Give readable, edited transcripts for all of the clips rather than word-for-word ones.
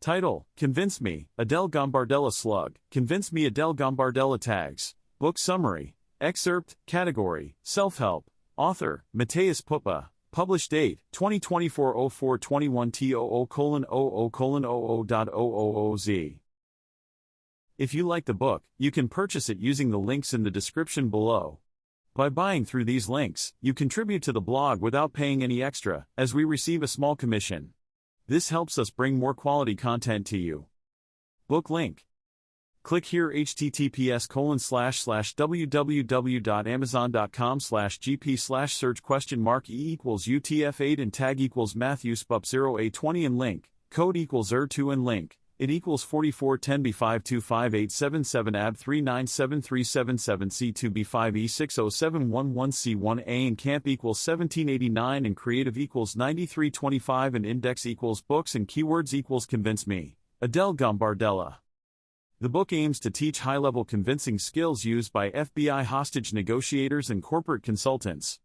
Title: Convince Me, Adele Gambardella Slug, Convince Me Adele Gambardella Tags. Book Summary. Excerpt, Category, Self-Help. Author, Mateus Pupa. Published date, 2024-04-21-TOO:00:00.000Z. If you like the book, you can purchase it using the links in the description below. By buying through these links, you contribute to the blog without paying any extra, as we receive a small commission. This helps us bring more quality content to you. Book link. Click here https://www.amazon.com/gp/search?e=UTF-8 and tag =Matthew-SPUP0A20 and link, code =ER2 and link, it =4410b5258777ab3973777C2b5e60711C1a and camp =1789 and creative =9325 and index =books and keywords =convince me, Adele Gambardella. The book aims to teach high-level convincing skills used by FBI hostage negotiators and corporate consultants.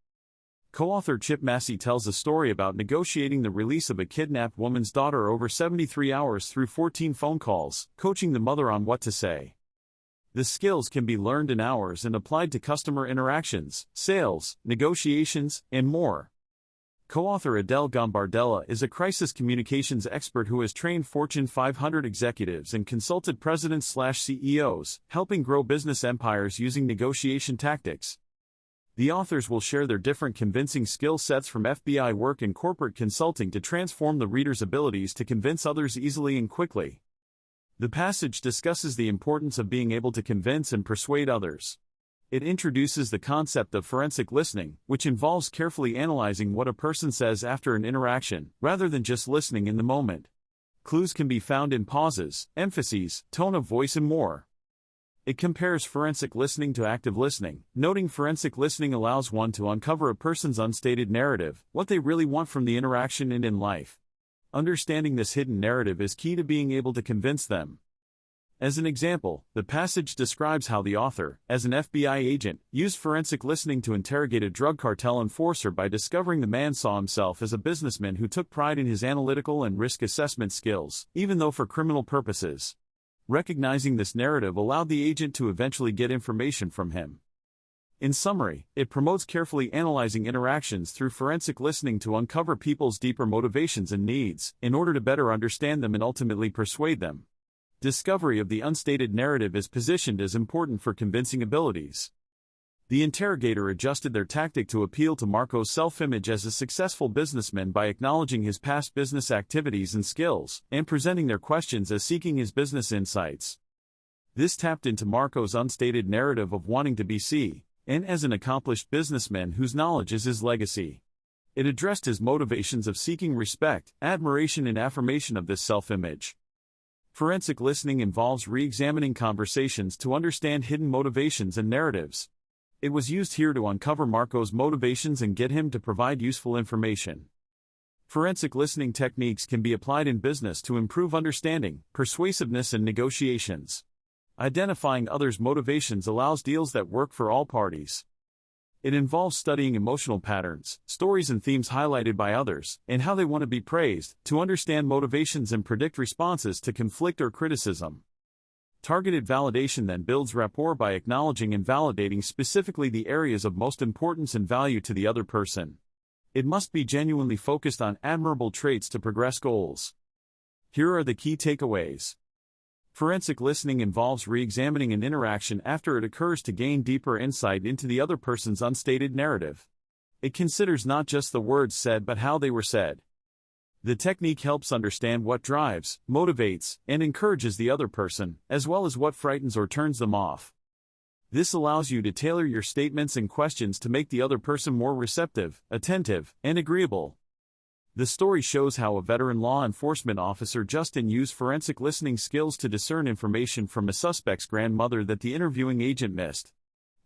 Co-author Chip Massey tells a story about negotiating the release of a kidnapped woman's daughter over 73 hours through 14 phone calls, coaching the mother on what to say. The skills can be learned in hours and applied to customer interactions, sales, negotiations, and more. Co-author Adele Gambardella is a crisis communications expert who has trained Fortune 500 executives and consulted presidents/CEOs, helping grow business empires using negotiation tactics. The authors will share their different convincing skill sets from FBI work and corporate consulting to transform the reader's abilities to convince others easily and quickly. The passage discusses the importance of being able to convince and persuade others. It introduces the concept of forensic listening, which involves carefully analyzing what a person says after an interaction, rather than just listening in the moment. Clues can be found in pauses, emphases, tone of voice and more. It compares forensic listening to active listening, noting forensic listening allows one to uncover a person's unstated narrative, what they really want from the interaction and in life. Understanding this hidden narrative is key to being able to convince them. As an example, the passage describes how the author, as an FBI agent, used forensic listening to interrogate a drug cartel enforcer by discovering the man saw himself as a businessman who took pride in his analytical and risk assessment skills, even though for criminal purposes. Recognizing this narrative allowed the agent to eventually get information from him. In summary, it promotes carefully analyzing interactions through forensic listening to uncover people's deeper motivations and needs, in order to better understand them and ultimately persuade them. Discovery of the unstated narrative is positioned as important for convincing abilities. The interrogator adjusted their tactic to appeal to Marco's self-image as a successful businessman by acknowledging his past business activities and skills, and presenting their questions as seeking his business insights. This tapped into Marco's unstated narrative of wanting to be seen as an accomplished businessman whose knowledge is his legacy. It addressed his motivations of seeking respect, admiration and affirmation of this self-image. Forensic listening involves re-examining conversations to understand hidden motivations and narratives. It was used here to uncover Marco's motivations and get him to provide useful information. Forensic listening techniques can be applied in business to improve understanding, persuasiveness and negotiations. Identifying others' motivations allows deals that work for all parties. It involves studying emotional patterns, stories and themes highlighted by others, and how they want to be praised, to understand motivations and predict responses to conflict or criticism. Targeted validation then builds rapport by acknowledging and validating specifically the areas of most importance and value to the other person. It must be genuinely focused on admirable traits to progress goals. Here are the key takeaways. Forensic listening involves re-examining an interaction after it occurs to gain deeper insight into the other person's unstated narrative. It considers not just the words said but how they were said. The technique helps understand what drives, motivates, and encourages the other person, as well as what frightens or turns them off. This allows you to tailor your statements and questions to make the other person more receptive, attentive, and agreeable. The story shows how a veteran law enforcement officer Justin used forensic listening skills to discern information from a suspect's grandmother that the interviewing agent missed.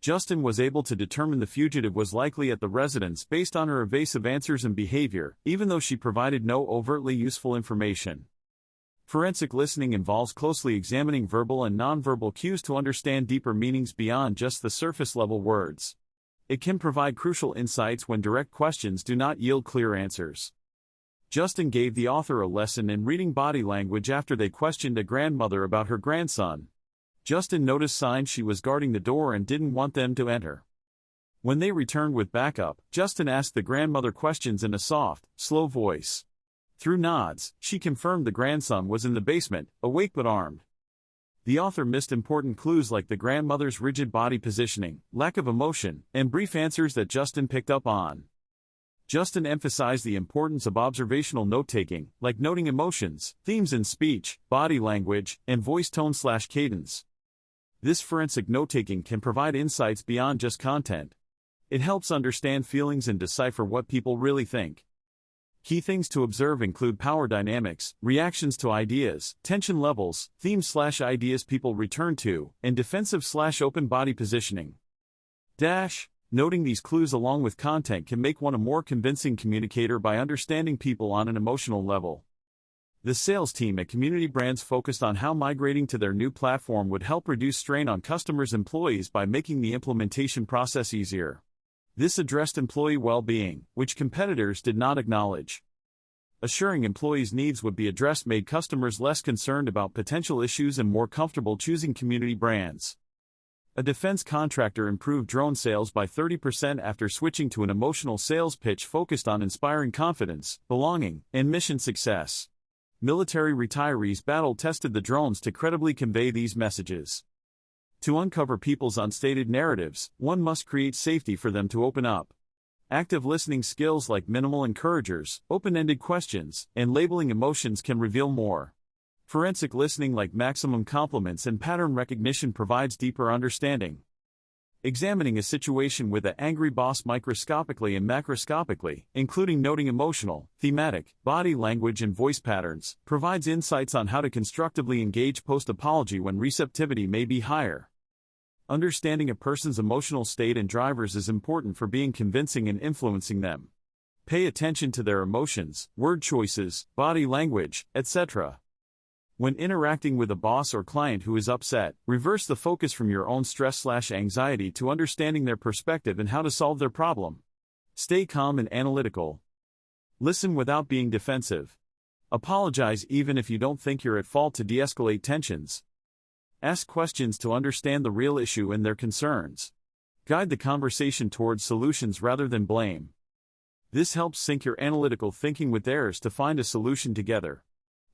Justin was able to determine the fugitive was likely at the residence based on her evasive answers and behavior, even though she provided no overtly useful information. Forensic listening involves closely examining verbal and nonverbal cues to understand deeper meanings beyond just the surface-level words. It can provide crucial insights when direct questions do not yield clear answers. Justin gave the author a lesson in reading body language after they questioned a grandmother about her grandson. Justin noticed signs she was guarding the door and didn't want them to enter. When they returned with backup, Justin asked the grandmother questions in a soft, slow voice. Through nods, she confirmed the grandson was in the basement, awake but armed. The author missed important clues like the grandmother's rigid body positioning, lack of emotion, and brief answers that Justin picked up on. Justin emphasized the importance of observational note-taking, like noting emotions, themes in speech, body language, and voice tone/cadence. This forensic note-taking can provide insights beyond just content. It helps understand feelings and decipher what people really think. Key things to observe include power dynamics, reactions to ideas, tension levels, themes/ideas people return to, and defensive/open body positioning. Noting these clues along with content can make one a more convincing communicator by understanding people on an emotional level. The sales team at Community Brands focused on how migrating to their new platform would help reduce strain on customers' employees by making the implementation process easier. This addressed employee well-being, which competitors did not acknowledge. Assuring employees' needs would be addressed made customers less concerned about potential issues and more comfortable choosing Community Brands. A defense contractor improved drone sales by 30% after switching to an emotional sales pitch focused on inspiring confidence, belonging, and mission success. Military retirees battle-tested the drones to credibly convey these messages. To uncover people's unstated narratives, one must create safety for them to open up. Active listening skills like minimal encouragers, open-ended questions, and labeling emotions can reveal more. Forensic listening like maximum compliments and pattern recognition provides deeper understanding. Examining a situation with an angry boss microscopically and macroscopically, including noting emotional, thematic, body language and voice patterns, provides insights on how to constructively engage post-apology when receptivity may be higher. Understanding a person's emotional state and drivers is important for being convincing and influencing them. Pay attention to their emotions, word choices, body language, etc. When interacting with a boss or client who is upset, reverse the focus from your own stress/anxiety to understanding their perspective and how to solve their problem. Stay calm and analytical. Listen without being defensive. Apologize even if you don't think you're at fault to de-escalate tensions. Ask questions to understand the real issue and their concerns. Guide the conversation towards solutions rather than blame. This helps sync your analytical thinking with theirs to find a solution together.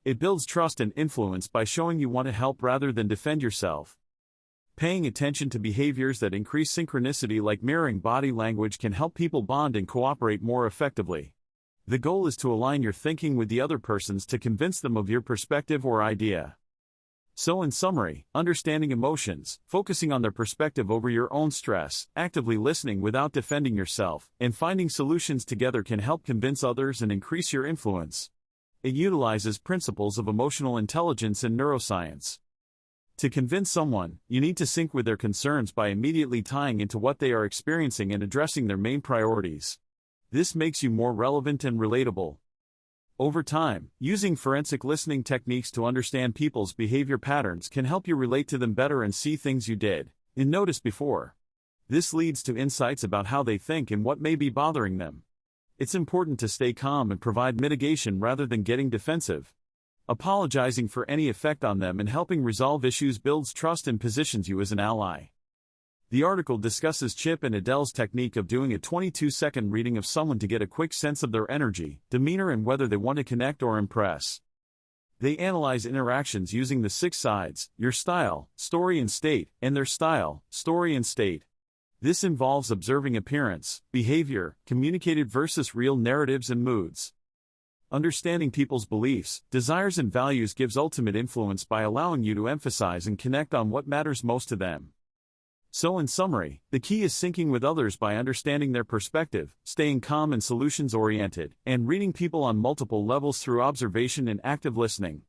It builds trust and influence by showing you want to help rather than defend yourself. Paying attention to behaviors that increase synchronicity like mirroring body language can help people bond and cooperate more effectively. The goal is to align your thinking with the other person's to convince them of your perspective or idea. So in summary, understanding emotions, focusing on their perspective over your own stress, actively listening without defending yourself, and finding solutions together can help convince others and increase your influence. It utilizes principles of emotional intelligence and neuroscience. To convince someone, you need to sync with their concerns by immediately tying into what they are experiencing and addressing their main priorities. This makes you more relevant and relatable. Over time, using forensic listening techniques to understand people's behavior patterns can help you relate to them better and see things you didn't notice before. This leads to insights about how they think and what may be bothering them. It's important to stay calm and provide mitigation rather than getting defensive. Apologizing for any effect on them and helping resolve issues builds trust and positions you as an ally. The article discusses Chip and Adele's technique of doing a 22-second reading of someone to get a quick sense of their energy, demeanor and whether they want to connect or impress. They analyze interactions using the 6 sides: your style, story and state, and their style, story and state. This involves observing appearance, behavior, communicated versus real narratives and moods. Understanding people's beliefs, desires and values gives ultimate influence by allowing you to emphasize and connect on what matters most to them. So in summary, the key is syncing with others by understanding their perspective, staying calm and solutions-oriented, and reading people on multiple levels through observation and active listening.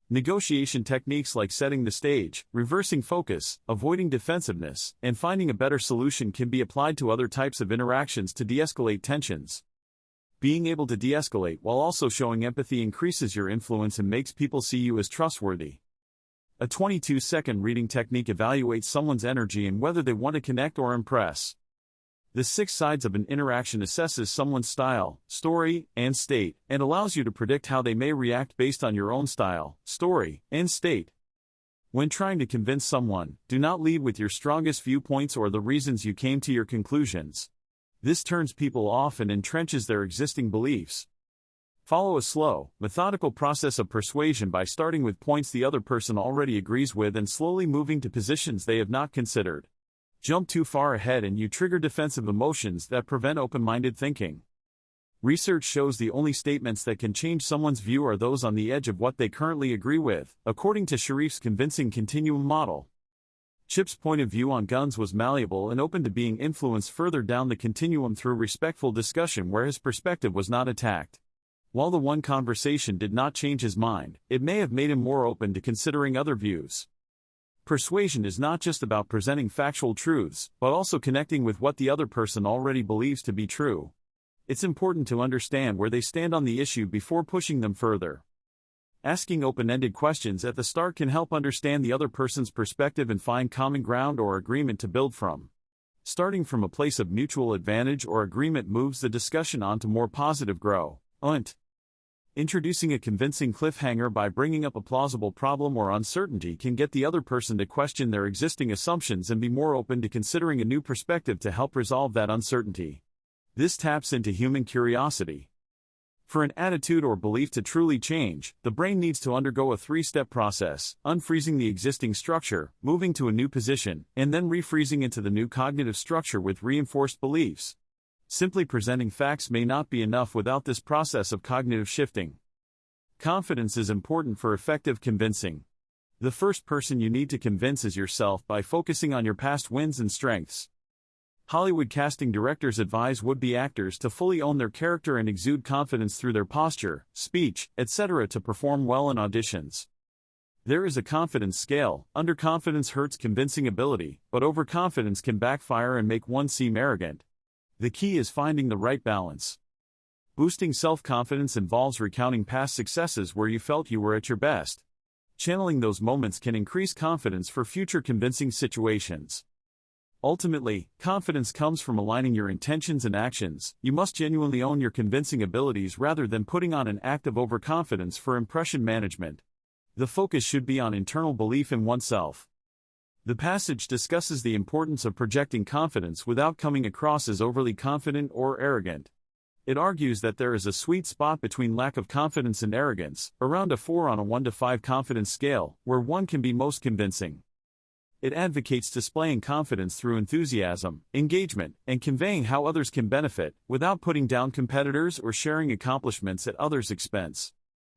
Negotiation techniques like setting the stage, reversing focus, avoiding defensiveness, and finding a better solution can be applied to other types of interactions to de-escalate tensions. Being able to de-escalate while also showing empathy increases your influence and makes people see you as trustworthy. A 22-second reading technique evaluates someone's energy and whether they want to connect or impress. The 6 sides of an interaction assesses someone's style, story, and state, and allows you to predict how they may react based on your own style, story, and state. When trying to convince someone, do not lead with your strongest viewpoints or the reasons you came to your conclusions. This turns people off and entrenches their existing beliefs. Follow a slow, methodical process of persuasion by starting with points the other person already agrees with and slowly moving to positions they have not considered. Jump too far ahead and you trigger defensive emotions that prevent open-minded thinking. Research shows the only statements that can change someone's view are those on the edge of what they currently agree with, according to Sharif's convincing continuum model. Chip's point of view on guns was malleable and open to being influenced further down the continuum through respectful discussion where his perspective was not attacked. While the one conversation did not change his mind, it may have made him more open to considering other views. Persuasion is not just about presenting factual truths, but also connecting with what the other person already believes to be true. It's important to understand where they stand on the issue before pushing them further. Asking open-ended questions at the start can help understand the other person's perspective and find common ground or agreement to build from. Starting from a place of mutual advantage or agreement moves the discussion on to more positive grow. Introducing a convincing cliffhanger by bringing up a plausible problem or uncertainty can get the other person to question their existing assumptions and be more open to considering a new perspective to help resolve that uncertainty. This taps into human curiosity. For an attitude or belief to truly change, the brain needs to undergo a 3-step process: unfreezing the existing structure, moving to a new position, and then refreezing into the new cognitive structure with reinforced beliefs. Simply presenting facts may not be enough without this process of cognitive shifting. Confidence is important for effective convincing. The first person you need to convince is yourself by focusing on your past wins and strengths. Hollywood casting directors advise would-be actors to fully own their character and exude confidence through their posture, speech, etc. to perform well in auditions. There is a confidence scale. Underconfidence hurts convincing ability, but overconfidence can backfire and make one seem arrogant. The key is finding the right balance. Boosting self-confidence involves recounting past successes where you felt you were at your best. Channeling those moments can increase confidence for future convincing situations. Ultimately, confidence comes from aligning your intentions and actions. You must genuinely own your convincing abilities rather than putting on an act of overconfidence for impression management. The focus should be on internal belief in oneself. The passage discusses the importance of projecting confidence without coming across as overly confident or arrogant. It argues that there is a sweet spot between lack of confidence and arrogance, around a 4 on a 1 to 5 confidence scale, where one can be most convincing. It advocates displaying confidence through enthusiasm, engagement, and conveying how others can benefit, without putting down competitors or sharing accomplishments at others' expense.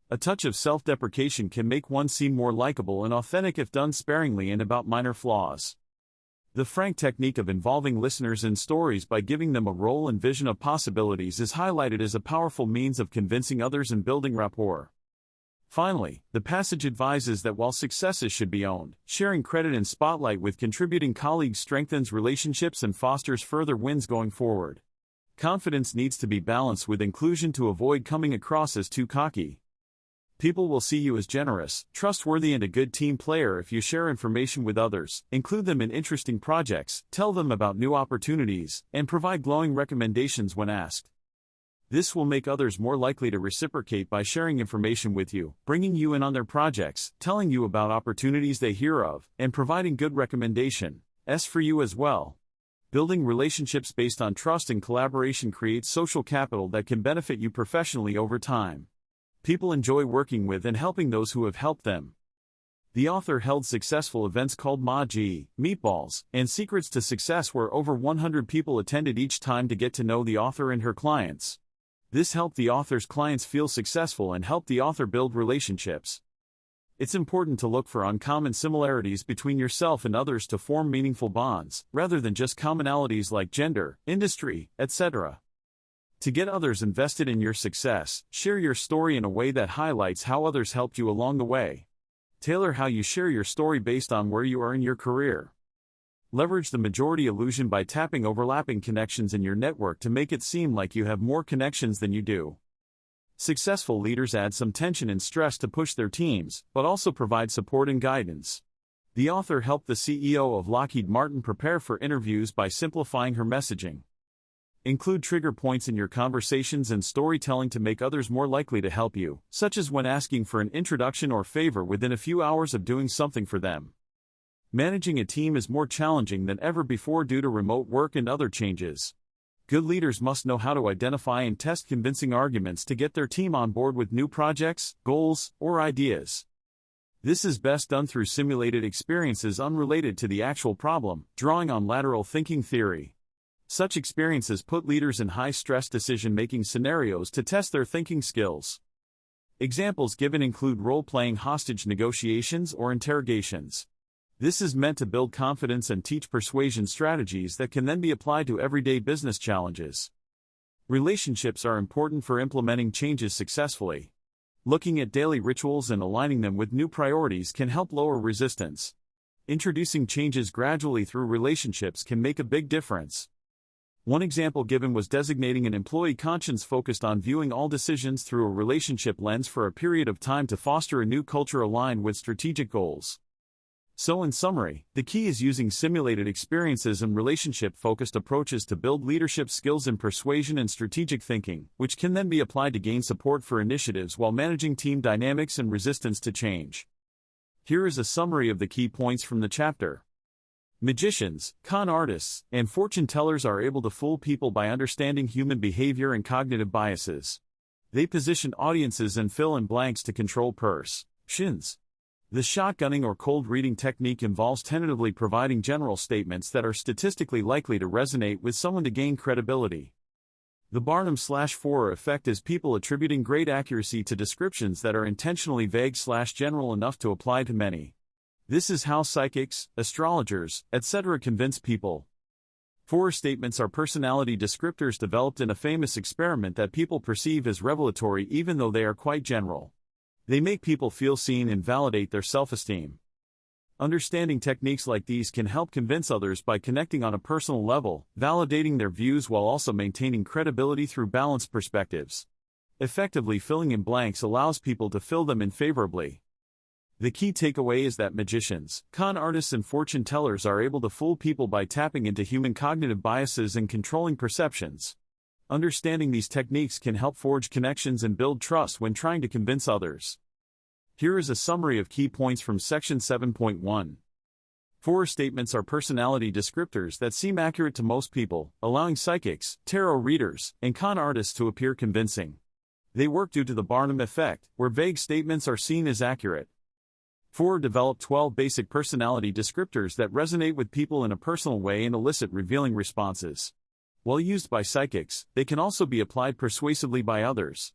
A touch of self-deprecation can make one seem more likable and authentic if done sparingly and about minor flaws. The frank technique of involving listeners in stories by giving them a role and vision of possibilities is highlighted as a powerful means of convincing others and building rapport. Finally, the passage advises that while successes should be owned, sharing credit and spotlight with contributing colleagues strengthens relationships and fosters further wins going forward. Confidence needs to be balanced with inclusion to avoid coming across as too cocky. People will see you as generous, trustworthy, and a good team player if you share information with others, include them in interesting projects, tell them about new opportunities, and provide glowing recommendations when asked. This will make others more likely to reciprocate by sharing information with you, bringing you in on their projects, telling you about opportunities they hear of, and providing good recommendations for you as well. Building relationships based on trust and collaboration creates social capital that can benefit you professionally over time. People enjoy working with and helping those who have helped them. The author held successful events called Maji, Meatballs, and Secrets to Success where over 100 people attended each time to get to know the author and her clients. This helped the author's clients feel successful and helped the author build relationships. It's important to look for uncommon similarities between yourself and others to form meaningful bonds, rather than just commonalities like gender, industry, etc. To get others invested in your success, share your story in a way that highlights how others helped you along the way. Tailor how you share your story based on where you are in your career. Leverage the majority illusion by tapping overlapping connections in your network to make it seem like you have more connections than you do. Successful leaders add some tension and stress to push their teams, but also provide support and guidance. The author helped the CEO of Lockheed Martin prepare for interviews by simplifying her messaging. Include trigger points in your conversations and storytelling to make others more likely to help you, such as when asking for an introduction or favor within a few hours of doing something for them. Managing a team is more challenging than ever before due to remote work and other changes. Good leaders must know how to identify and test convincing arguments to get their team on board with new projects, goals, or ideas. This is best done through simulated experiences unrelated to the actual problem, drawing on lateral thinking theory. Such experiences put leaders in high-stress decision-making scenarios to test their thinking skills. Examples given include role-playing hostage negotiations or interrogations. This is meant to build confidence and teach persuasion strategies that can then be applied to everyday business challenges. Relationships are important for implementing changes successfully. Looking at daily rituals and aligning them with new priorities can help lower resistance. Introducing changes gradually through relationships can make a big difference. One example given was designating an employee conscience focused on viewing all decisions through a relationship lens for a period of time to foster a new culture aligned with strategic goals. So in summary, the key is using simulated experiences and relationship-focused approaches to build leadership skills in persuasion and strategic thinking, which can then be applied to gain support for initiatives while managing team dynamics and resistance to change. Here is a summary of the key points from the chapter. Magicians, con artists, and fortune tellers are able to fool people by understanding human behavior and cognitive biases. They position audiences and fill in blanks to control perceptions. The shotgunning or cold reading technique involves tentatively providing general statements that are statistically likely to resonate with someone to gain credibility. The Barnum/Forer effect is people attributing great accuracy to descriptions that are intentionally vague/general enough to apply to many. This is how psychics, astrologers, etc. convince people. Forer statements are personality descriptors developed in a famous experiment that people perceive as revelatory even though they are quite general. They make people feel seen and validate their self-esteem. Understanding techniques like these can help convince others by connecting on a personal level, validating their views while also maintaining credibility through balanced perspectives. Effectively filling in blanks allows people to fill them in favorably. The key takeaway is that magicians, con artists and fortune tellers are able to fool people by tapping into human cognitive biases and controlling perceptions. Understanding these techniques can help forge connections and build trust when trying to convince others. Here is a summary of key points from section 7.1. Forer statements are personality descriptors that seem accurate to most people, allowing psychics, tarot readers, and con artists to appear convincing. They work due to the Barnum effect, where vague statements are seen as accurate. Forer developed 12 basic personality descriptors that resonate with people in a personal way and elicit revealing responses. While used by psychics, they can also be applied persuasively by others.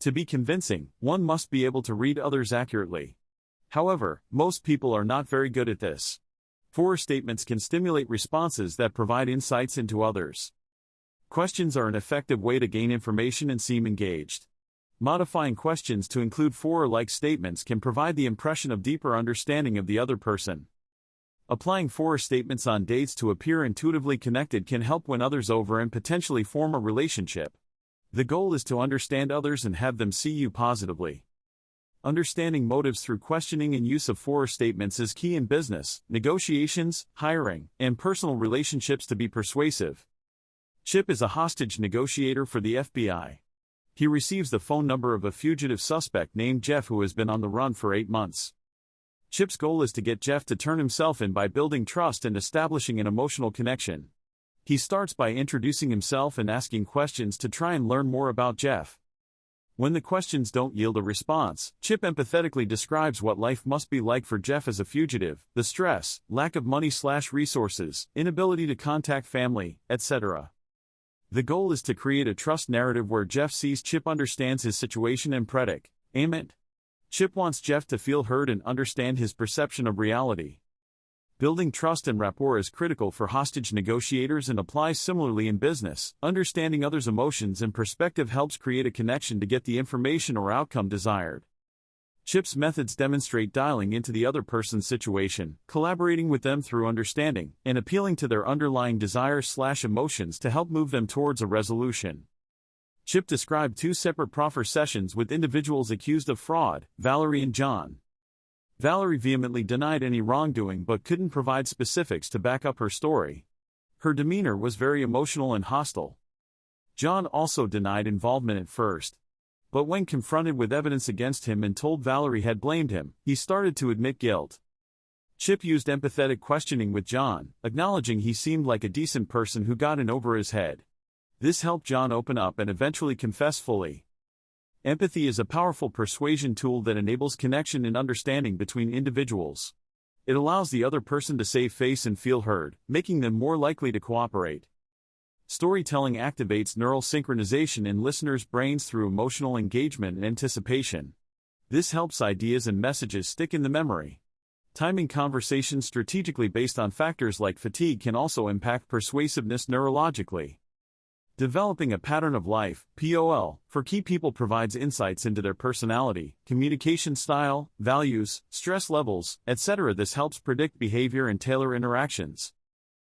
To be convincing, one must be able to read others accurately. However, most people are not very good at this. Forer statements can stimulate responses that provide insights into others. Questions are an effective way to gain information and seem engaged. Modifying questions to include Forer-like statements can provide the impression of deeper understanding of the other person. Applying Forer statements on dates to appear intuitively connected can help win others over and potentially form a relationship. The goal is to understand others and have them see you positively. Understanding motives through questioning and use of Forer statements is key in business, negotiations, hiring, and personal relationships to be persuasive. Chip is a hostage negotiator for the FBI. He receives the phone number of a fugitive suspect named Jeff who has been on the run for 8 months. Chip's goal is to get Jeff to turn himself in by building trust and establishing an emotional connection. He starts by introducing himself and asking questions to try and learn more about Jeff. When the questions don't yield a response, Chip empathetically describes what life must be like for Jeff as a fugitive, the stress, lack of money/resources, inability to contact family, etc. The goal is to create a trust narrative where Jeff sees Chip understands his situation and predicament. Chip wants Jeff to feel heard and understand his perception of reality. Building trust and rapport is critical for hostage negotiators and applies similarly in business. Understanding others' emotions and perspective helps create a connection to get the information or outcome desired. Chip's methods demonstrate dialing into the other person's situation, collaborating with them through understanding, and appealing to their underlying desires/emotions to help move them towards a resolution. Chip described 2 separate proffer sessions with individuals accused of fraud, Valerie and John. Valerie vehemently denied any wrongdoing but couldn't provide specifics to back up her story. Her demeanor was very emotional and hostile. John also denied involvement at first. But when confronted with evidence against him and told Valerie had blamed him, he started to admit guilt. Chip used empathetic questioning with John, acknowledging he seemed like a decent person who got in over his head. This helped John open up and eventually confess fully. Empathy is a powerful persuasion tool that enables connection and understanding between individuals. It allows the other person to save face and feel heard, making them more likely to cooperate. Storytelling activates neural synchronization in listeners' brains through emotional engagement and anticipation. This helps ideas and messages stick in the memory. Timing conversations strategically based on factors like fatigue can also impact persuasiveness neurologically. Developing a pattern of life, POL, for key people provides insights into their personality, communication style, values, stress levels, etc. This helps predict behavior and tailor interactions.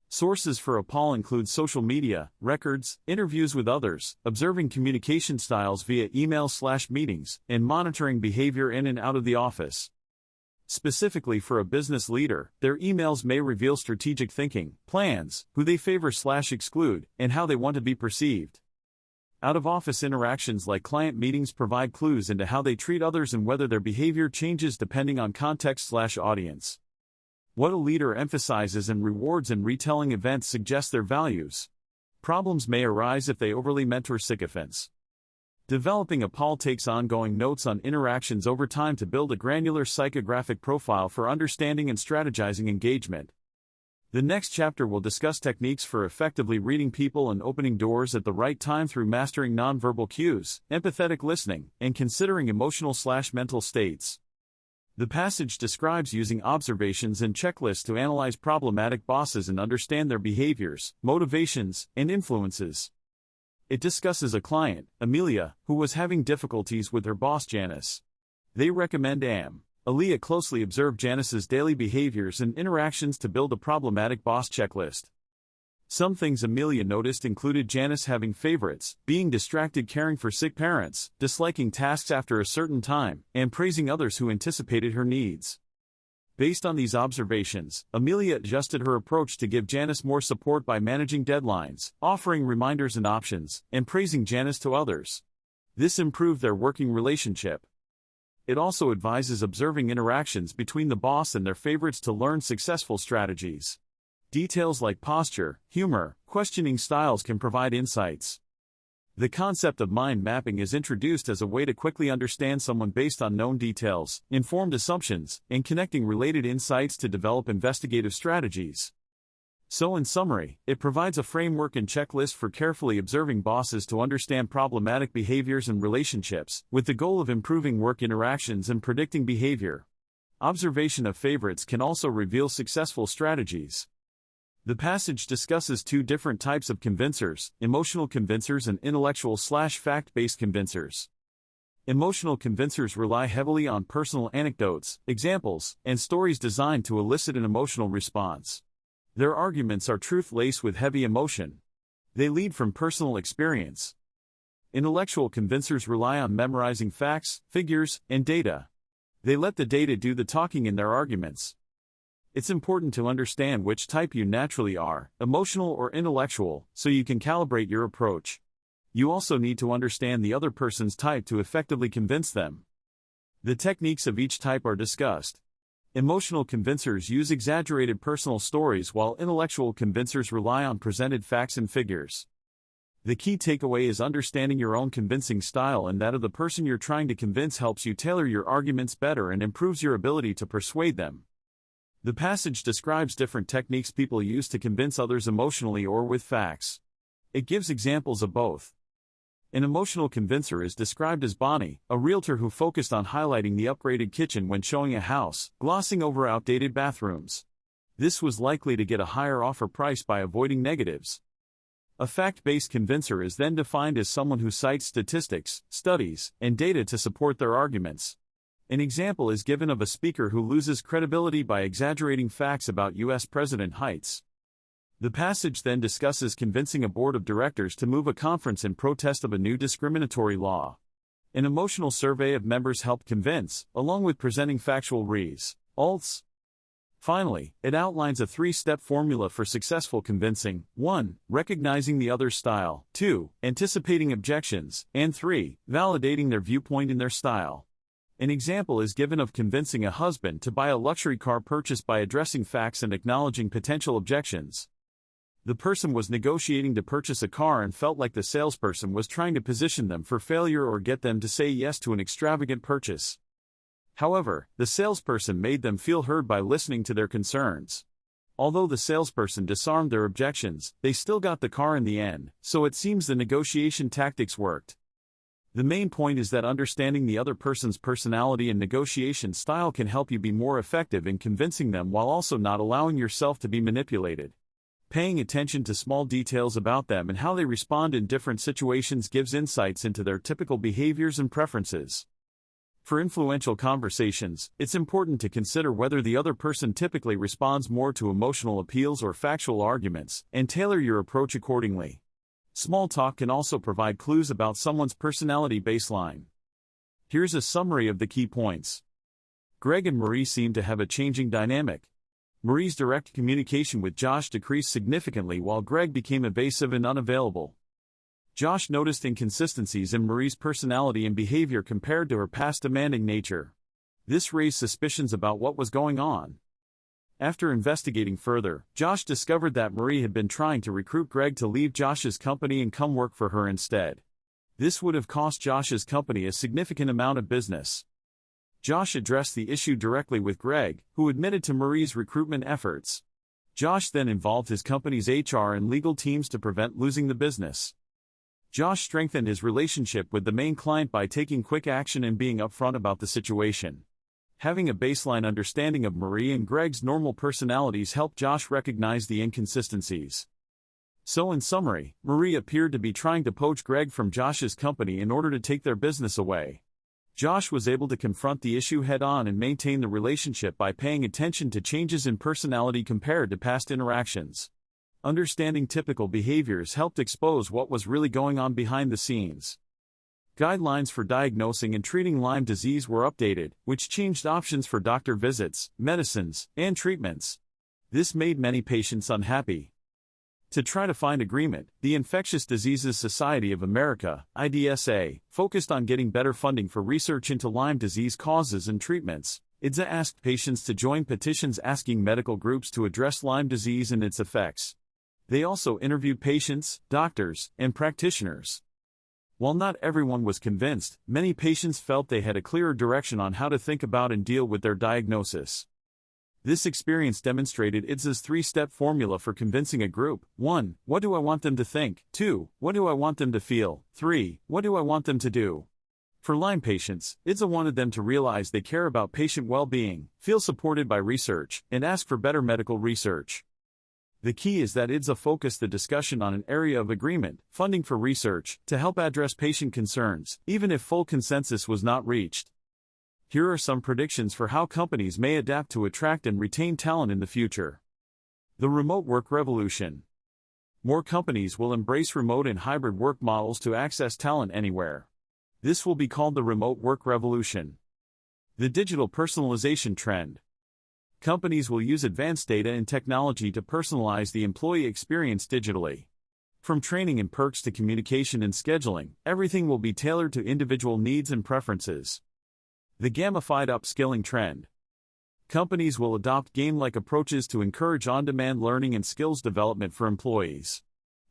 Sources for a POL include social media, records, interviews with others, observing communication styles via email/meetings, and monitoring behavior in and out of the office. Specifically for a business leader, their emails may reveal strategic thinking, plans, who they favor/exclude, and how they want to be perceived. Out-of-office interactions like client meetings provide clues into how they treat others and whether their behavior changes depending on context/audience. What a leader emphasizes and rewards in retelling events suggests their values. Problems may arise if they overly mentor sycophants. Developing a POL takes ongoing notes on interactions over time to build a granular psychographic profile for understanding and strategizing engagement. The next chapter will discuss techniques for effectively reading people and opening doors at the right time through mastering nonverbal cues, empathetic listening, and considering emotional/mental states. The passage describes using observations and checklists to analyze problematic bosses and understand their behaviors, motivations, and influences. It discusses a client, Amelia, who was having difficulties with her boss Janice. They recommend Amelia closely observe Janice's daily behaviors and interactions to build a problematic boss checklist. Some things Amelia noticed included Janice having favorites, being distracted caring for sick parents, disliking tasks after a certain time, and praising others who anticipated her needs. Based on these observations, Amelia adjusted her approach to give Janice more support by managing deadlines, offering reminders and options, and praising Janice to others. This improved their working relationship. It also advises observing interactions between the boss and their favorites to learn successful strategies. Details like posture, humor, questioning styles can provide insights. The concept of mind mapping is introduced as a way to quickly understand someone based on known details, informed assumptions, and connecting related insights to develop investigative strategies. So in summary, it provides a framework and checklist for carefully observing bosses to understand problematic behaviors and relationships, with the goal of improving work interactions and predicting behavior. Observation of favorites can also reveal successful strategies. The passage discusses two different types of convincers, emotional convincers and intellectual/fact-based convincers. Emotional convincers rely heavily on personal anecdotes, examples, and stories designed to elicit an emotional response. Their arguments are truth-laced with heavy emotion. They lead from personal experience. Intellectual convincers rely on memorizing facts, figures, and data. They let the data do the talking in their arguments. It's important to understand which type you naturally are, emotional or intellectual, so you can calibrate your approach. You also need to understand the other person's type to effectively convince them. The techniques of each type are discussed. Emotional convincers use exaggerated personal stories while intellectual convincers rely on presented facts and figures. The key takeaway is understanding your own convincing style and that of the person you're trying to convince helps you tailor your arguments better and improves your ability to persuade them. The passage describes different techniques people use to convince others emotionally or with facts. It gives examples of both. An emotional convincer is described as Bonnie, a realtor who focused on highlighting the upgraded kitchen when showing a house, glossing over outdated bathrooms. This was likely to get a higher offer price by avoiding negatives. A fact-based convincer is then defined as someone who cites statistics, studies, and data to support their arguments. An example is given of a speaker who loses credibility by exaggerating facts about U.S. President heights. The passage then discusses convincing a board of directors to move a conference in protest of a new discriminatory law. An emotional survey of members helped convince, along with presenting factual results. Finally, it outlines a three-step formula for successful convincing: 1. Recognizing the other's style, 2. Anticipating objections, and 3. Validating their viewpoint in their style. An example is given of convincing a husband to buy a luxury car purchase by addressing facts and acknowledging potential objections. The person was negotiating to purchase a car and felt like the salesperson was trying to position them for failure or get them to say yes to an extravagant purchase. However, the salesperson made them feel heard by listening to their concerns. Although the salesperson disarmed their objections, they still got the car in the end, so it seems the negotiation tactics worked. The main point is that understanding the other person's personality and negotiation style can help you be more effective in convincing them while also not allowing yourself to be manipulated. Paying attention to small details about them and how they respond in different situations gives insights into their typical behaviors and preferences. For influential conversations, it's important to consider whether the other person typically responds more to emotional appeals or factual arguments, and tailor your approach accordingly. Small talk can also provide clues about someone's personality baseline. Here's a summary of the key points. Greg and Marie seem to have a changing dynamic. Marie's direct communication with Josh decreased significantly while Greg became evasive and unavailable. Josh noticed inconsistencies in Marie's personality and behavior compared to her past demanding nature. This raised suspicions about what was going on. After investigating further, Josh discovered that Marie had been trying to recruit Greg to leave Josh's company and come work for her instead. This would have cost Josh's company a significant amount of business. Josh addressed the issue directly with Greg, who admitted to Marie's recruitment efforts. Josh then involved his company's HR and legal teams to prevent losing the business. Josh strengthened his relationship with the main client by taking quick action and being upfront about the situation. Having a baseline understanding of Marie and Greg's normal personalities helped Josh recognize the inconsistencies. So in summary, Marie appeared to be trying to poach Greg from Josh's company in order to take their business away. Josh was able to confront the issue head-on and maintain the relationship by paying attention to changes in personality compared to past interactions. Understanding typical behaviors helped expose what was really going on behind the scenes. Guidelines for diagnosing and treating Lyme disease were updated, which changed options for doctor visits, medicines, and treatments. This made many patients unhappy. To try to find agreement, the Infectious Diseases Society of America, IDSA, focused on getting better funding for research into Lyme disease causes and treatments. IDSA asked patients to join petitions asking medical groups to address Lyme disease and its effects. They also interviewed patients, doctors, and practitioners. While not everyone was convinced, many patients felt they had a clearer direction on how to think about and deal with their diagnosis. This experience demonstrated IDSA's three-step formula for convincing a group. 1. What do I want them to think? 2. What do I want them to feel? 3. What do I want them to do? For Lyme patients, IDSA wanted them to realize they care about patient well-being, feel supported by research, and ask for better medical research. The key is that IDSA focused the discussion on an area of agreement, funding for research, to help address patient concerns, even if full consensus was not reached. Here are some predictions for how companies may adapt to attract and retain talent in the future. The remote work revolution. More companies will embrace remote and hybrid work models to access talent anywhere. This will be called the remote work revolution. The digital personalization trend. Companies will use advanced data and technology to personalize the employee experience digitally. From training and perks to communication and scheduling, everything will be tailored to individual needs and preferences. The gamified upskilling trend. Companies will adopt game-like approaches to encourage on-demand learning and skills development for employees.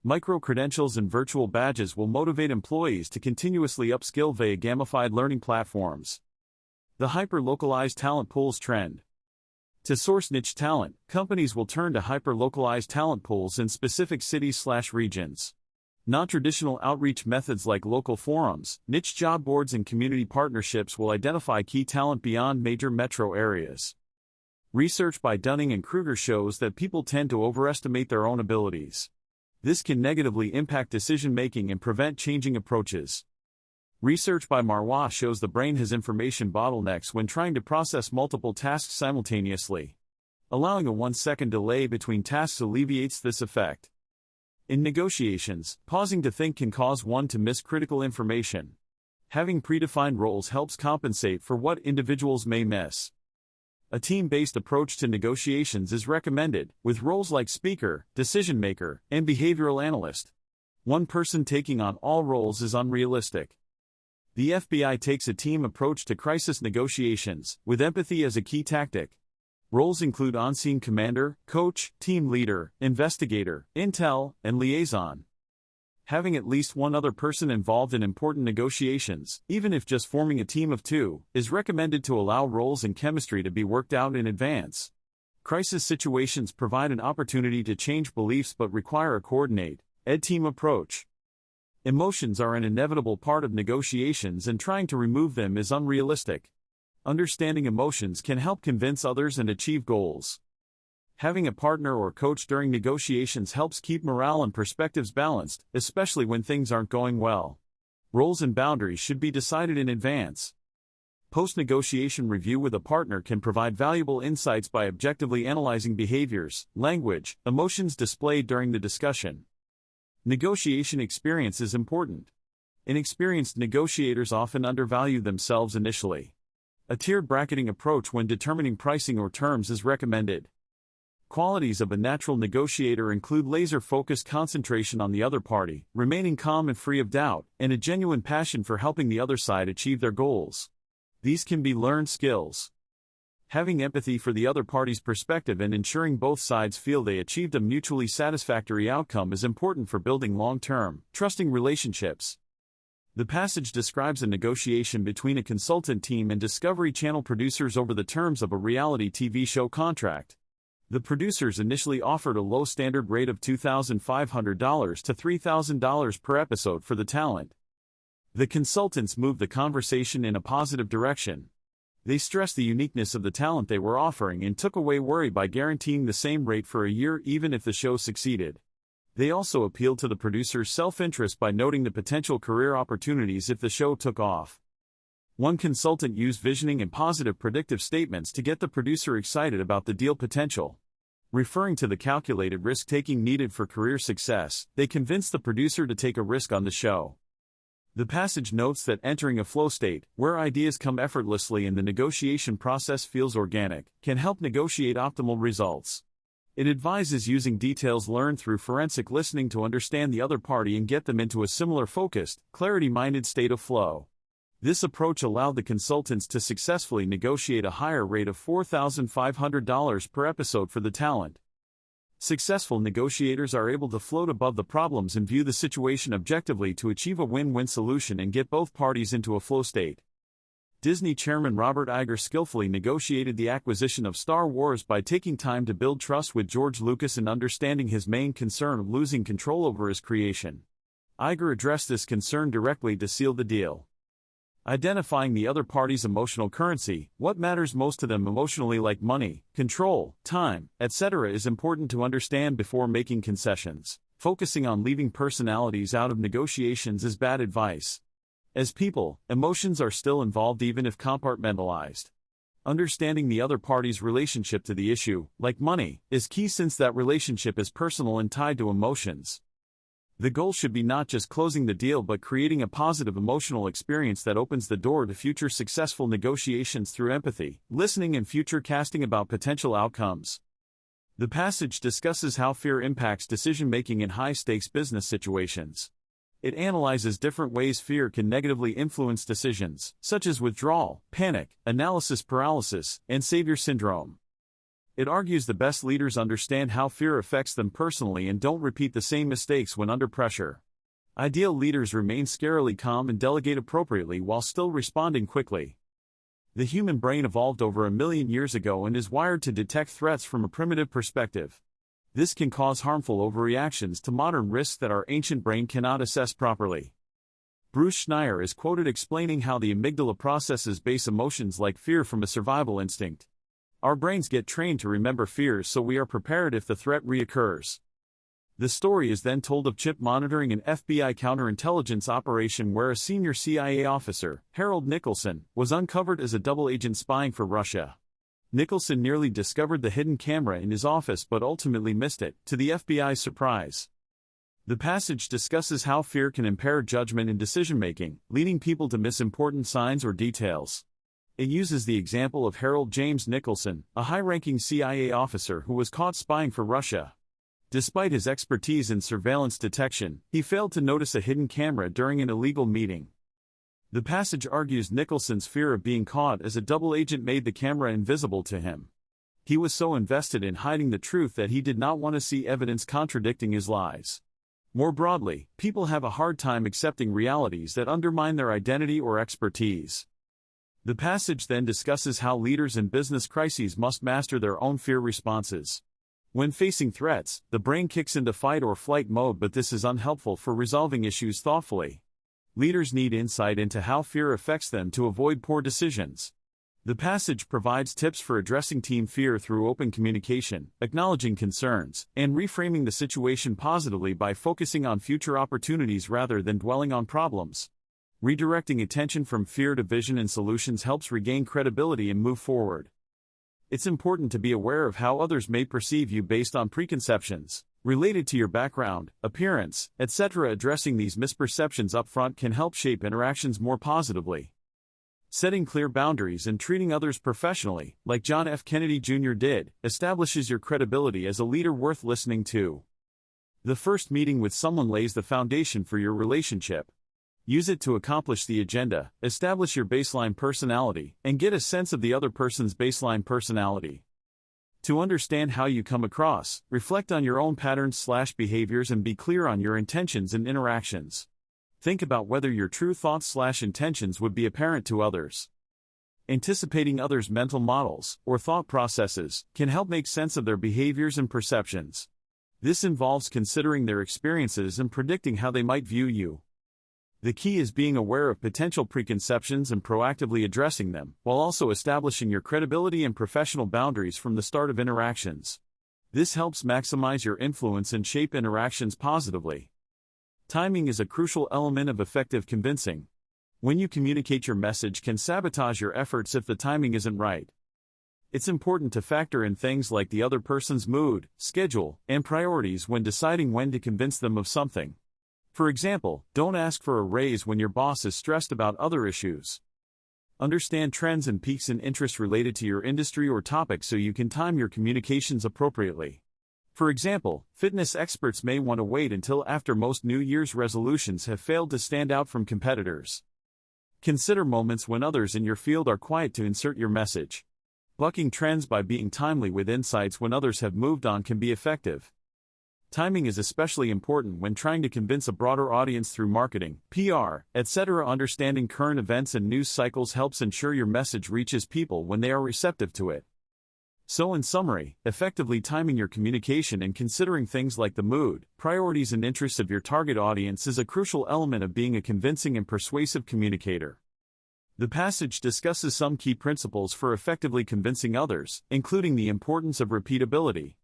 Micro-credentials and virtual badges will motivate employees to continuously upskill via gamified learning platforms. The hyper-localized talent pools trend. To source niche talent, companies will turn to hyper-localized talent pools in specific cities/regions. Non-traditional outreach methods like local forums, niche job boards and community partnerships will identify key talent beyond major metro areas. Research by Dunning-Kruger shows that people tend to overestimate their own abilities. This can negatively impact decision-making and prevent changing approaches. Research by Marwa shows the brain has information bottlenecks when trying to process multiple tasks simultaneously. Allowing a 1-second delay between tasks alleviates this effect. In negotiations, pausing to think can cause one to miss critical information. Having predefined roles helps compensate for what individuals may miss. A team-based approach to negotiations is recommended, with roles like speaker, decision maker, and behavioral analyst. One person taking on all roles is unrealistic. The FBI takes a team approach to crisis negotiations, with empathy as a key tactic. Roles include on-scene commander, coach, team leader, investigator, intel, and liaison. Having at least one other person involved in important negotiations, even if just forming a team of two, is recommended to allow roles and chemistry to be worked out in advance. Crisis situations provide an opportunity to change beliefs but require a coordinated, team approach. Emotions are an inevitable part of negotiations, and trying to remove them is unrealistic. Understanding emotions can help convince others and achieve goals. Having a partner or coach during negotiations helps keep morale and perspectives balanced, especially when things aren't going well. Roles and boundaries should be decided in advance. Post-negotiation review with a partner can provide valuable insights by objectively analyzing behaviors, language, emotions displayed during the discussion. Negotiation experience is important. Inexperienced negotiators often undervalue themselves initially. A tiered bracketing approach when determining pricing or terms is recommended. Qualities of a natural negotiator include laser-focused concentration on the other party, remaining calm and free of doubt, and a genuine passion for helping the other side achieve their goals. These can be learned skills. Having empathy for the other party's perspective and ensuring both sides feel they achieved a mutually satisfactory outcome is important for building long-term, trusting relationships. The passage describes a negotiation between a consultant team and Discovery Channel producers over the terms of a reality TV show contract. The producers initially offered a low standard rate of $2,500 to $3,000 per episode for the talent. The consultants moved the conversation in a positive direction. They stressed the uniqueness of the talent they were offering and took away worry by guaranteeing the same rate for a year even if the show succeeded. They also appealed to the producers' self-interest by noting the potential career opportunities if the show took off. One consultant used visioning and positive predictive statements to get the producer excited about the deal potential. Referring to the calculated risk-taking needed for career success, they convinced the producer to take a risk on the show. The passage notes that entering a flow state, where ideas come effortlessly and the negotiation process feels organic, can help negotiate optimal results. It advises using details learned through forensic listening to understand the other party and get them into a similar focused, clarity-minded state of flow. This approach allowed the consultants to successfully negotiate a higher rate of $4,500 per episode for the talent. Successful negotiators are able to float above the problems and view the situation objectively to achieve a win-win solution and get both parties into a flow state. Disney chairman Robert Iger skillfully negotiated the acquisition of Star Wars by taking time to build trust with George Lucas and understanding his main concern of losing control over his creation. Iger addressed this concern directly to seal the deal. Identifying the other party's emotional currency, what matters most to them emotionally like money, control, time, etc. is important to understand before making concessions. Focusing on leaving personalities out of negotiations is bad advice. As people, emotions are still involved even if compartmentalized. Understanding the other party's relationship to the issue, like money, is key since that relationship is personal and tied to emotions. The goal should be not just closing the deal but creating a positive emotional experience that opens the door to future successful negotiations through empathy, listening and future casting about potential outcomes. The passage discusses how fear impacts decision-making in high-stakes business situations. It analyzes different ways fear can negatively influence decisions, such as withdrawal, panic, analysis paralysis, and savior syndrome. It argues the best leaders understand how fear affects them personally and don't repeat the same mistakes when under pressure. Ideal leaders remain scarily calm and delegate appropriately while still responding quickly. The human brain evolved over 1 million years ago and is wired to detect threats from a primitive perspective. This can cause harmful overreactions to modern risks that our ancient brain cannot assess properly. Bruce Schneier is quoted explaining how the amygdala processes base emotions like fear from a survival instinct. Our brains get trained to remember fears so we are prepared if the threat reoccurs. The story is then told of chip monitoring an FBI counterintelligence operation where a senior CIA officer, Harold Nicholson, was uncovered as a double agent spying for Russia. Nicholson nearly discovered the hidden camera in his office but ultimately missed it, to the FBI's surprise. The passage discusses how fear can impair judgment and decision-making, leading people to miss important signs or details. It uses the example of Harold James Nicholson, a high-ranking CIA officer who was caught spying for Russia. Despite his expertise in surveillance detection, he failed to notice a hidden camera during an illegal meeting. The passage argues Nicholson's fear of being caught as a double agent made the camera invisible to him. He was so invested in hiding the truth that he did not want to see evidence contradicting his lies. More broadly, people have a hard time accepting realities that undermine their identity or expertise. The passage then discusses how leaders in business crises must master their own fear responses. When facing threats, the brain kicks into fight or flight mode, but this is unhelpful for resolving issues thoughtfully. Leaders need insight into how fear affects them to avoid poor decisions. The passage provides tips for addressing team fear through open communication, acknowledging concerns, and reframing the situation positively by focusing on future opportunities rather than dwelling on problems. Redirecting attention from fear to vision and solutions helps regain credibility and move forward. It's important to be aware of how others may perceive you based on preconceptions related to your background, appearance, etc. Addressing these misperceptions up front can help shape interactions more positively. Setting clear boundaries and treating others professionally, like John F. Kennedy Jr. did, establishes your credibility as a leader worth listening to. The first meeting with someone lays the foundation for your relationship. Use it to accomplish the agenda, establish your baseline personality, and get a sense of the other person's baseline personality. To understand how you come across, reflect on your own patterns/behaviors and be clear on your intentions and interactions. Think about whether your true thoughts/intentions would be apparent to others. Anticipating others' mental models, or thought processes, can help make sense of their behaviors and perceptions. This involves considering their experiences and predicting how they might view you. The key is being aware of potential preconceptions and proactively addressing them, while also establishing your credibility and professional boundaries from the start of interactions. This helps maximize your influence and shape interactions positively. Timing is a crucial element of effective convincing. When you communicate, your message can sabotage your efforts if the timing isn't right. It's important to factor in things like the other person's mood, schedule, and priorities when deciding when to convince them of something. For example, don't ask for a raise when your boss is stressed about other issues. Understand trends and peaks in interest related to your industry or topic so you can time your communications appropriately. For example, fitness experts may want to wait until after most New Year's resolutions have failed to stand out from competitors. Consider moments when others in your field are quiet to insert your message. Bucking trends by being timely with insights when others have moved on can be effective. Timing is especially important when trying to convince a broader audience through marketing, PR, etc. Understanding current events and news cycles helps ensure your message reaches people when they are receptive to it. So in summary, effectively timing your communication and considering things like the mood, priorities and interests of your target audience is a crucial element of being a convincing and persuasive communicator. The passage discusses some key principles for effectively convincing others, including the importance of repeatability.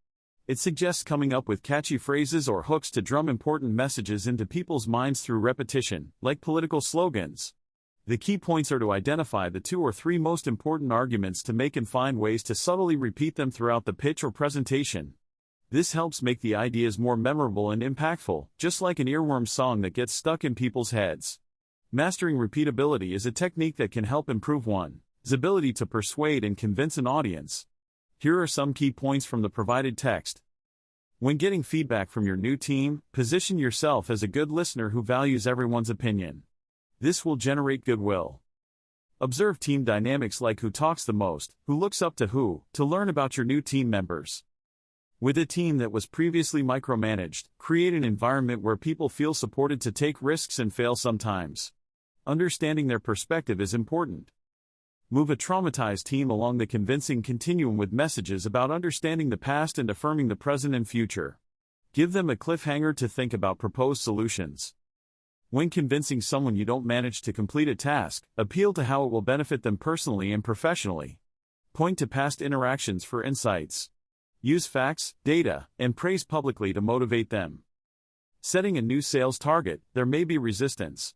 It suggests coming up with catchy phrases or hooks to drum important messages into people's minds through repetition, like political slogans. The key points are to identify the 2 or 3 most important arguments to make and find ways to subtly repeat them throughout the pitch or presentation. This helps make the ideas more memorable and impactful, just like an earworm song that gets stuck in people's heads. Mastering repeatability is a technique that can help improve one's ability to persuade and convince an audience. Here are some key points from the provided text. When getting feedback from your new team, position yourself as a good listener who values everyone's opinion. This will generate goodwill. Observe team dynamics like who talks the most, who looks up to who, to learn about your new team members. With a team that was previously micromanaged, create an environment where people feel supported to take risks and fail sometimes. Understanding their perspective is important. Move a traumatized team along the convincing continuum with messages about understanding the past and affirming the present and future. Give them a cliffhanger to think about proposed solutions. When convincing someone you don't manage to complete a task, appeal to how it will benefit them personally and professionally. Point to past interactions for insights. Use facts, data, and praise publicly to motivate them. Setting a new sales target, there may be resistance.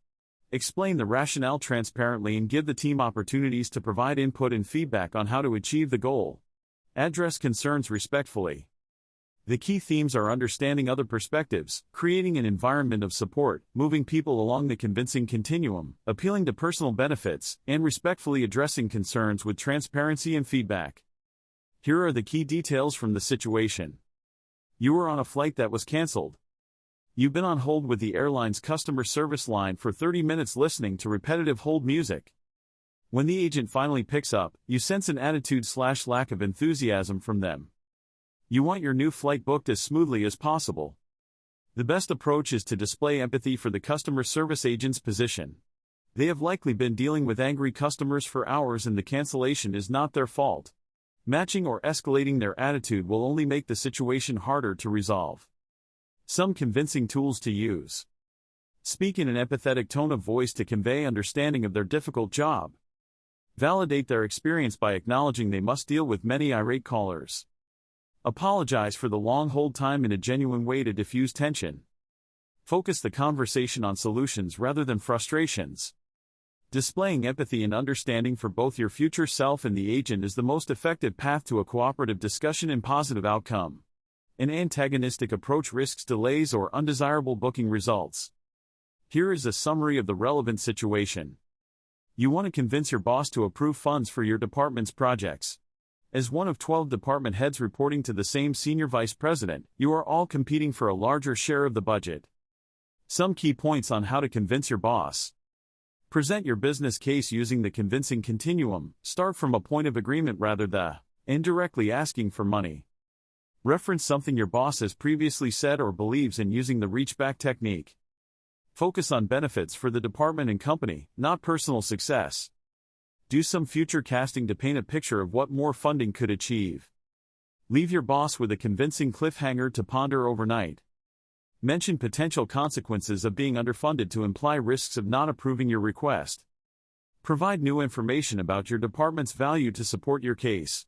Explain the rationale transparently and give the team opportunities to provide input and feedback on how to achieve the goal. Address concerns respectfully. The key themes are understanding other perspectives, creating an environment of support, moving people along the convincing continuum, appealing to personal benefits, and respectfully addressing concerns with transparency and feedback. Here are the key details from the situation. You were on a flight that was canceled. You've been on hold with the airline's customer service line for 30 minutes listening to repetitive hold music. When the agent finally picks up, you sense an attitude/lack of enthusiasm from them. You want your new flight booked as smoothly as possible. The best approach is to display empathy for the customer service agent's position. They have likely been dealing with angry customers for hours and the cancellation is not their fault. Matching or escalating their attitude will only make the situation harder to resolve. Some convincing tools to use. Speak in an empathetic tone of voice to convey understanding of their difficult job. Validate their experience by acknowledging they must deal with many irate callers. Apologize for the long hold time in a genuine way to diffuse tension. Focus the conversation on solutions rather than frustrations. Displaying empathy and understanding for both your future self and the agent is the most effective path to a cooperative discussion and positive outcome. An antagonistic approach risks delays or undesirable booking results. Here is a summary of the relevant situation. You want to convince your boss to approve funds for your department's projects. As one of 12 department heads reporting to the same senior vice president, you are all competing for a larger share of the budget. Some key points on how to convince your boss. Present your business case using the convincing continuum. Start from a point of agreement rather than indirectly asking for money. Reference something your boss has previously said or believes in using the reach-back technique. Focus on benefits for the department and company, not personal success. Do some future casting to paint a picture of what more funding could achieve. Leave your boss with a convincing cliffhanger to ponder overnight. Mention potential consequences of being underfunded to imply risks of not approving your request. Provide new information about your department's value to support your case.